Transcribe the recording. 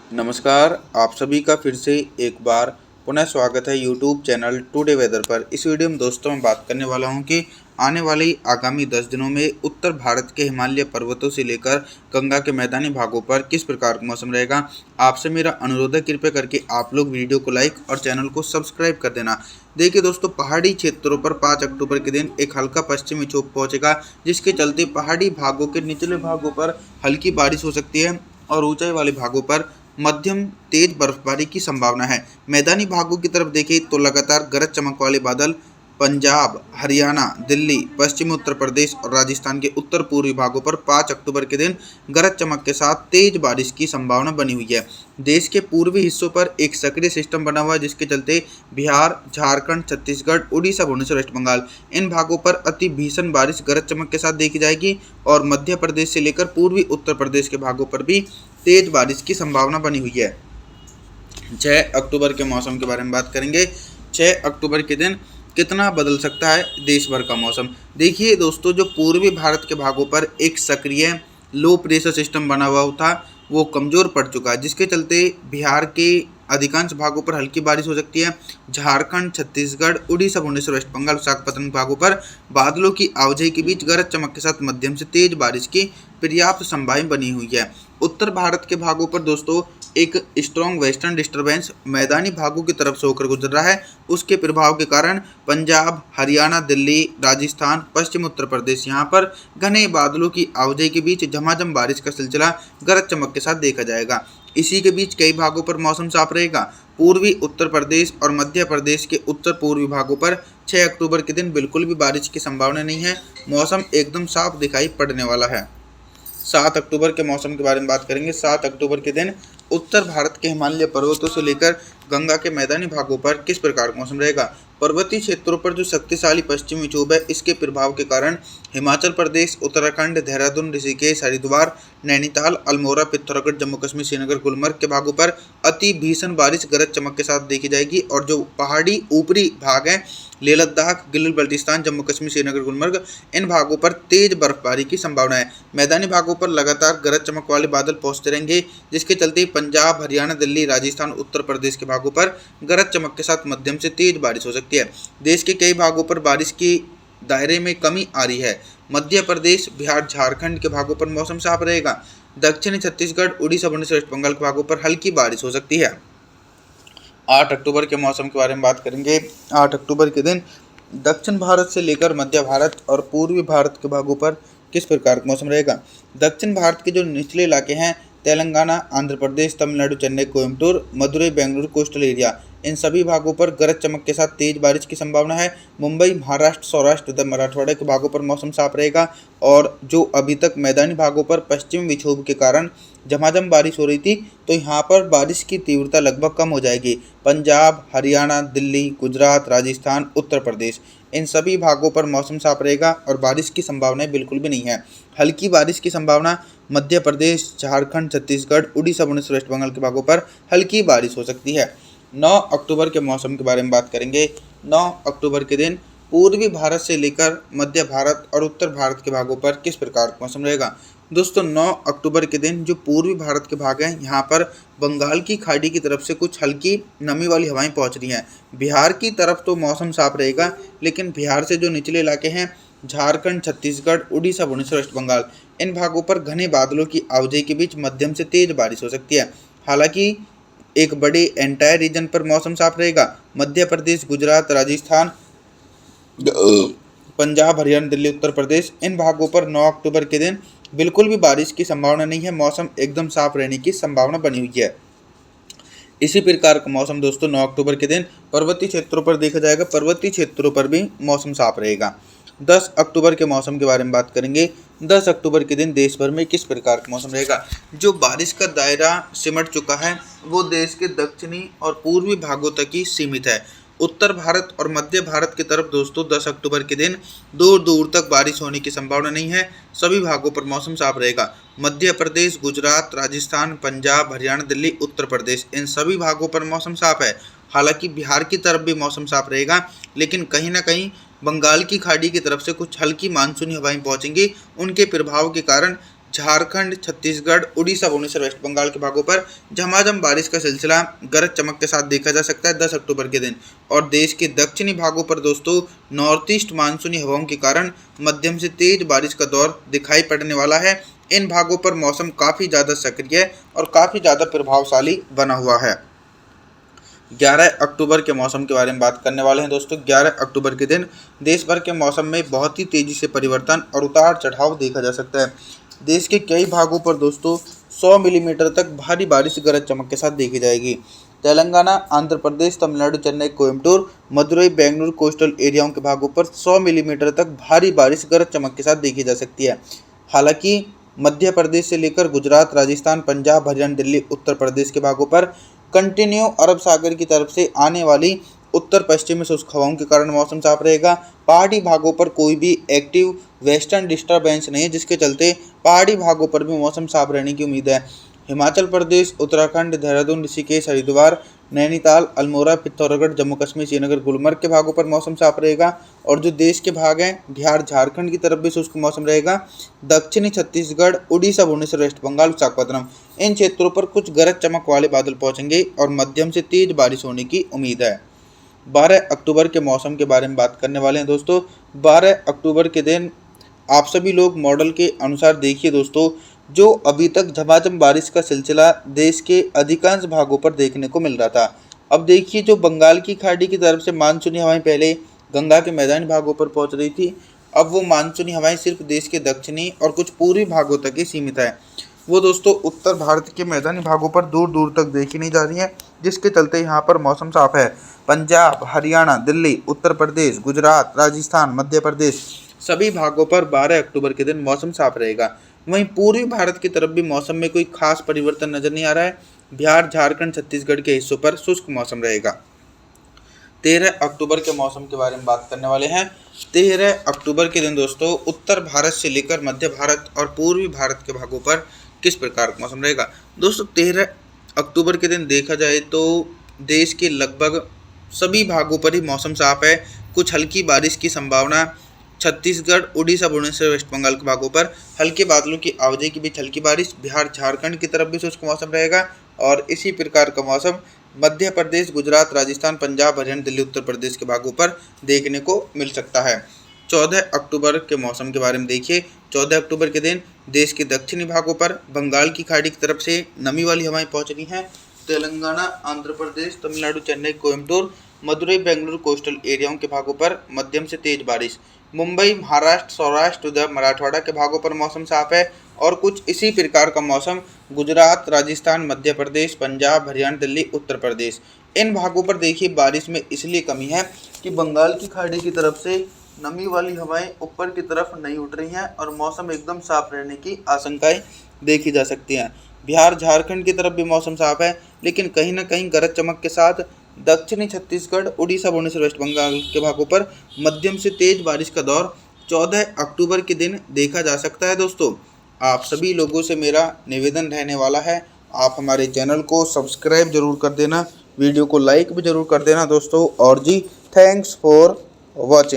नमस्कार, आप सभी का फिर से एक बार पुनः स्वागत है यूट्यूब चैनल टुडे वेदर पर। इस वीडियो में दोस्तों मैं बात करने वाला हूं कि आने वाली आगामी 10 दिनों में उत्तर भारत के हिमालय पर्वतों से लेकर गंगा के मैदानी भागों पर किस प्रकार का मौसम रहेगा। आपसे मेरा अनुरोध है, कृपया करके आप लोग वीडियो को लाइक और चैनल को सब्सक्राइब कर देना। देखिए दोस्तों, पहाड़ी क्षेत्रों पर 5 अक्टूबर के दिन एक हल्का पश्चिमी विक्षोभ पहुंचेगा, जिसके चलते पहाड़ी भागों के निचले भागों पर हल्की बारिश हो सकती है और ऊंचाई वाले भागों पर मध्यम तेज बर्फबारी की संभावना है। मैदानी भागों की तरफ देखें तो लगातार गरज चमक वाले बादल पंजाब, हरियाणा, दिल्ली, पश्चिमी उत्तर प्रदेश और राजस्थान के उत्तर पूर्वी भागों पर 5 अक्टूबर के दिन गरज चमक के साथ तेज बारिश की संभावना बनी हुई है। देश के पूर्वी हिस्सों पर एक सक्रिय सिस्टम बना हुआ है, जिसके चलते बिहार, झारखंड, छत्तीसगढ़, उड़ीसा, भुवनेश्वर, वेस्ट बंगाल इन भागों पर अति भीषण बारिश गरज चमक के साथ देखी जाएगी और मध्य प्रदेश से लेकर पूर्वी उत्तर प्रदेश के भागों पर भी तेज बारिश की संभावना बनी हुई है। 6 अक्टूबर के मौसम के बारे में बात करेंगे। 6 अक्टूबर के दिन कितना बदल सकता है देश भर का मौसम। देखिए दोस्तों, जो पूर्वी भारत के भागों पर एक सक्रिय लो प्रेशर सिस्टम बना हुआ था वो कमज़ोर पड़ चुका है, जिसके चलते बिहार के अधिकांश भागों पर हल्की बारिश हो सकती है। झारखंड, छत्तीसगढ़, उड़ीसा, भुवनेश्वर, वेस्ट बंगाल, विशाखापत्तनम भागों पर बादलों की आवाजाही के बीच गरज चमक के साथ मध्यम से तेज बारिश की पर्याप्त संभावना बनी हुई है। उत्तर भारत के भागों पर दोस्तों एक स्ट्रॉन्ग वेस्टर्न डिस्टर्बेंस मैदानी भागों की तरफ से होकर गुजर रहा है। उसके प्रभाव के कारण पंजाब, हरियाणा, दिल्ली, राजस्थान, पश्चिम उत्तर प्रदेश यहाँ पर घने बादलों की आवाजाही के बीच झमाझम बारिश का सिलसिला गरज चमक के साथ देखा जाएगा। इसी के बीच कई भागों पर मौसम साफ रहेगा। पूर्वी उत्तर प्रदेश और मध्य प्रदेश के उत्तर पूर्वी भागों पर 6 अक्टूबर के दिन बिल्कुल भी बारिश की संभावना नहीं है। मौसम एकदम साफ दिखाई पड़ने वाला है। 7 अक्टूबर के मौसम के बारे में बात करेंगे। 7 अक्टूबर के दिन उत्तर भारत के हिमालय पर्वतों से लेकर गंगा के मैदानी भागों पर किस प्रकार का मौसम रहेगा। पर्वतीय क्षेत्रों पर जो शक्तिशाली पश्चिमी विक्षोभ है, इसके प्रभाव के कारण हिमाचल प्रदेश, उत्तराखंड, देहरादून, ऋषिकेश, हरिद्वार, नैनीताल, अल्मोड़ा, पिथौरागढ़, जम्मू कश्मीर, श्रीनगर, गुलमर्ग के भागों पर अति भीषण बारिश गरज चमक के साथ देखी जाएगी और जो पहाड़ी ऊपरी भाग हैं, लेह लद्दाख, गिलगित बल्तिस्तान, जम्मू कश्मीर, श्रीनगर, गुलमर्ग इन भागों पर तेज बर्फबारी की संभावना है। मैदानी भागों पर लगातार गरज चमक वाले बादल पहुंचते रहेंगे, जिसके चलते पंजाब, हरियाणा, दिल्ली, राजस्थान, उत्तर प्रदेश के भागों पर गरज चमक के साथ मध्यम से तेज बारिश हो सकती है। देश के कई भागों पर बारिश की दायरे में कमी आ रही है। मध्य प्रदेश, बिहार, झारखंड के भागों पर मौसम साफ रहेगा। दक्षिणी छत्तीसगढ़, उड़ीसा, भुवनेश्वर, वेस्ट बंगाल के भागों पर हल्की बारिश हो सकती है। 8 अक्टूबर के मौसम के बारे में बात करेंगे। 8 अक्टूबर के दिन दक्षिण भारत से लेकर मध्य भारत और पूर्वी भारत के भागों पर किस प्रकार का मौसम रहेगा। दक्षिण भारत के जो निचले इलाके हैं, Telangana, Andhra Pradesh, Tamil Nadu, Chennai, Coimbatore, Madurai, Bengaluru, coastal area in सभी भागों पर गरज चमक के साथ तेज बारिश की संभावना है। मुंबई, महाराष्ट्र, सौराष्ट्र तथा मराठवाड़ा के भागों पर मौसम साफ रहेगा और जो अभी तक मैदानी भागों पर पश्चिमी विक्षोभ के कारण झमाझम बारिश हो रही थी, तो यहाँ पर बारिश की तीव्रता लगभग कम हो जाएगी। पंजाब, हरियाणा, दिल्ली, गुजरात, राजस्थान, उत्तर प्रदेश इन सभी भागों पर मौसम साफ रहेगा और बारिश की संभावनाएं बिल्कुल भी नहीं है। हल्की बारिश की संभावना मध्य प्रदेश, झारखंड, छत्तीसगढ़, उड़ीसा, भुवनेश्वर, वेस्ट बंगाल के भागों पर हल्की बारिश हो सकती है। 9 अक्टूबर के मौसम के बारे में बात करेंगे। 9 अक्टूबर के दिन पूर्वी भारत से लेकर मध्य भारत और उत्तर भारत के भागों पर किस प्रकार का मौसम रहेगा। दोस्तों, 9 अक्टूबर के दिन जो पूर्वी भारत के भाग हैं, यहाँ पर बंगाल की खाड़ी की तरफ से कुछ हल्की नमी वाली हवाएं पहुँच रही हैं। बिहार की तरफ तो मौसम साफ रहेगा, लेकिन बिहार से जो निचले इलाके हैं, झारखंड, छत्तीसगढ़, उड़ीसा, भुवनेश्वर, वेस्ट बंगाल इन भागों पर घने बादलों की आवाजाही के बीच मध्यम से तेज बारिश हो सकती है। हालांकि एक बड़े एंटायर रीजन पर मौसम साफ रहेगा। मध्य प्रदेश, गुजरात, राजस्थान, पंजाब, हरियाणा, दिल्ली, उत्तर प्रदेश इन भागों पर 9 अक्टूबर के दिन बिल्कुल भी बारिश की संभावना नहीं है। मौसम एकदम साफ रहने की संभावना बनी हुई है। इसी प्रकार का मौसम दोस्तों 9 अक्टूबर के दिन पर्वतीय क्षेत्रों पर देखा जाएगा। पर्वतीय क्षेत्रों पर भी मौसम साफ रहेगा। 10 अक्टूबर के मौसम के बारे में बात करेंगे। 10 अक्टूबर के दिन देश भर में किस प्रकार का मौसम रहेगा। जो बारिश का दायरा सिमट चुका है वो देश के दक्षिणी और पूर्वी भागों तक ही सीमित है। उत्तर भारत और मध्य भारत की तरफ दोस्तों 10 अक्टूबर के दिन दूर दूर तक बारिश होने की संभावना नहीं है। सभी भागों पर मौसम साफ रहेगा। मध्य प्रदेश, गुजरात, राजस्थान, पंजाब, हरियाणा, दिल्ली, उत्तर प्रदेश इन सभी भागों पर मौसम साफ है। हालांकि बिहार की तरफ भी मौसम साफ रहेगा, लेकिन कहीं ना कहीं बंगाल की खाड़ी की तरफ से कुछ हल्की मानसूनी हवाएं पहुंचेंगी। उनके प्रभाव के कारण झारखंड, छत्तीसगढ़, उड़ीसा, भुवनेश्वर, वेस्ट बंगाल के भागों पर झमाझम बारिश का सिलसिला गरज चमक के साथ देखा जा सकता है 10 अक्टूबर के दिन। और देश के दक्षिणी भागों पर दोस्तों नॉर्थ ईस्ट मानसूनी हवाओं के कारण मध्यम से तेज बारिश का दौर दिखाई पड़ने वाला है। इन भागों पर मौसम काफ़ी ज़्यादा सक्रिय और काफ़ी ज़्यादा प्रभावशाली बना हुआ है। 11 अक्टूबर के मौसम के बारे में बात करने वाले हैं दोस्तों। 11 अक्टूबर के दिन देश भर के मौसम में बहुत ही तेज़ी से परिवर्तन और उतार चढ़ाव देखा जा सकता है। देश के कई भागों पर दोस्तों 100 मिलीमीटर तक भारी बारिश गरज चमक के साथ देखी जाएगी। तेलंगाना, आंध्र प्रदेश, तमिलनाडु, चेन्नई, कोयम्बटूर, मदुरई, बेंगलुरु कोस्टल एरियाओं के भागों पर 100 मिलीमीटर तक भारी बारिश गरज चमक के साथ देखी जा सकती है। हालांकि मध्य प्रदेश से लेकर गुजरात, राजस्थान, पंजाब, हरियाणा, दिल्ली, उत्तर प्रदेश के भागों पर कंटिन्यू अरब सागर की तरफ से आने वाली उत्तर पश्चिमी शुष्क हवाओं के कारण मौसम साफ रहेगा। पहाड़ी भागों पर कोई भी एक्टिव वेस्टर्न डिस्टर्बेंस नहीं है, जिसके चलते पहाड़ी भागों पर भी मौसम साफ रहने की उम्मीद है। हिमाचल प्रदेश, उत्तराखंड, देहरादून, ऋषिकेश, हरिद्वार, नैनीताल, अल्मोड़ा, पिथौरागढ़, जम्मू कश्मीर, श्रीनगर, गुलमर्ग के भागों पर मौसम साफ रहेगा। और जो देश के भाग हैं बिहार, झारखंड की तरफ भी शुष्क मौसम रहेगा। दक्षिणी छत्तीसगढ़, उड़ीसा, भुवनेश्वर, वेस्ट बंगाल, विशाखापत्तनम इन क्षेत्रों पर कुछ गरज चमक वाले बादल पहुंचेंगे और मध्यम से तेज बारिश होने की उम्मीद है। 12 अक्टूबर के मौसम के बारे में बात करने वाले हैं दोस्तों। 12 अक्टूबर के दिन आप सभी लोग मॉडल के अनुसार देखिए दोस्तों, जो अभी तक झमाझम बारिश का सिलसिला देश के अधिकांश भागों पर देखने को मिल रहा था, अब देखिए जो बंगाल की खाड़ी की तरफ से मानसूनी हवाएं पहले गंगा के मैदानी भागों पर पहुंच रही थी, अब वो मानसूनी हवाएं सिर्फ देश के दक्षिणी और कुछ पूर्वी भागों तक ही सीमित है। वो दोस्तों उत्तर भारत के मैदानी भागों पर दूर दूर तक देखी नहीं जा रही हैं, जिसके चलते यहाँ पर मौसम साफ है। पंजाब, हरियाणा, दिल्ली, उत्तर प्रदेश, गुजरात, राजस्थान, मध्य प्रदेश सभी भागों पर 12 अक्टूबर के दिन मौसम साफ रहेगा। वहीं पूर्वी भारत की तरफ भी मौसम में कोई खास परिवर्तन नजर नहीं आ रहा है। बिहार, झारखंड, छत्तीसगढ़ के हिस्सों पर शुष्क मौसम रहेगा। 13 अक्टूबर के मौसम के बारे में बात करने वाले हैं। 13 अक्टूबर के दिन दोस्तों उत्तर भारत से लेकर मध्य भारत और पूर्वी भारत के भागों पर किस प्रकार का मौसम रहेगा। दोस्तों 13 अक्टूबर के दिन देखा जाए तो देश के लगभग सभी भागों पर ही मौसम साफ है। कुछ हल्की बारिश की संभावना छत्तीसगढ़, उड़ीसा, भुवनेश्वर, वेस्ट बंगाल के भागों पर हल्के बादलों की आवाजाही के बीच हल्की बारिश। बिहार, झारखंड की तरफ भी शुष्क मौसम रहेगा और इसी प्रकार का मौसम मध्य प्रदेश, गुजरात, राजस्थान, पंजाब, हरियाणा, दिल्ली, उत्तर प्रदेश के भागों पर देखने को मिल सकता है। 14 अक्टूबर के मौसम के बारे में देखिए। 14 अक्टूबर के दिन देश के दक्षिणी भागों पर बंगाल की खाड़ी की तरफ से नमी वाली हवाएं पहुंच रही हैं। तेलंगाना, आंध्र प्रदेश, तमिलनाडु, चेन्नई, कोयम्बटूर, मदुरई, बेंगलुरु कोस्टल एरियाओं के भागों पर मध्यम से तेज बारिश। मुंबई, महाराष्ट्र, सौराष्ट्र, उधर मराठवाड़ा के भागों पर मौसम साफ है और कुछ इसी प्रकार का मौसम गुजरात, राजस्थान, मध्य प्रदेश, पंजाब, हरियाणा, दिल्ली, उत्तर प्रदेश इन भागों पर देखिए बारिश में इसलिए कमी है कि बंगाल की खाड़ी की तरफ से नमी वाली हवाएं ऊपर की तरफ नहीं उठ रही हैं और मौसम एकदम साफ रहने की आशंकाएं देखी जा सकती हैं। बिहार, झारखंड की तरफ भी मौसम साफ है, लेकिन कहीं ना कहीं गरज चमक के साथ दक्षिणी छत्तीसगढ़, उड़ीसा, भुवनेश्वर, वेस्ट बंगाल के भागों पर मध्यम से तेज बारिश का दौर 14 अक्टूबर के दिन देखा जा सकता है। दोस्तों आप सभी लोगों से मेरा निवेदन रहने वाला है, आप हमारे चैनल को सब्सक्राइब जरूर कर देना, वीडियो को लाइक भी जरूर कर देना दोस्तों। और जी थैंक्स फॉर वॉचिंग।